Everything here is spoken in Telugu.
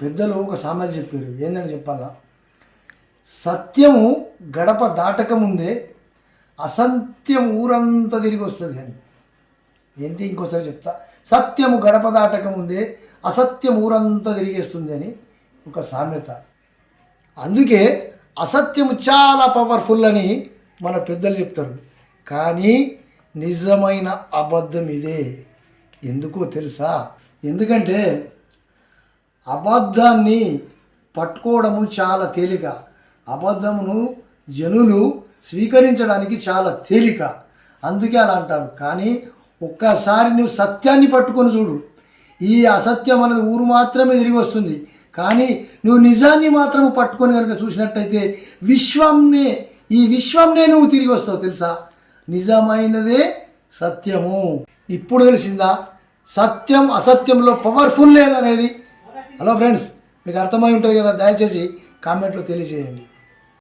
పెద్దలు ఒక సామెత చెప్పారు, ఏందని చెప్పాలా, సత్యము గడప దాటకముందే అసత్యం ఊరంతా తిరిగి వస్తుంది అని. ఏంటి, ఇంకోసారి చెప్తా, సత్యము గడప దాటకముందే అసత్యం ఊరంతా తిరిగేస్తుంది అని ఒక సామెత. అందుకే అసత్యము చాలా పవర్ఫుల్ అని మన పెద్దలు చెప్తారు. కానీ నిజమైన అబద్ధం ఇదే. ఎందుకో తెలుసా? ఎందుకంటే అబద్ధాన్ని పట్టుకోవడము చాలా తేలిక, అబద్ధమును జనులు స్వీకరించడానికి చాలా తేలిక. అందుకే అలా అంటారు. కానీ ఒక్కసారి నువ్వు సత్యాన్ని పట్టుకొని చూడు, ఈ అసత్యం అనేది ఊరు మాత్రమే తిరిగి వస్తుంది. కానీ నువ్వు నిజాన్ని మాత్రం పట్టుకొని కనుక చూసినట్టయితే ఈ విశ్వంనే నువ్వు తిరిగి వస్తావు. తెలుసా? నిజమైనదే సత్యము. ఇప్పుడు తెలిసిందా సత్యం అసత్యంలో పవర్ఫుల్ లేదనేది? హలో ఫ్రెండ్స్, మీకు అర్థమై ఉంటుంది కదా, దయచేసి కామెంట్లో తెలియజేయండి.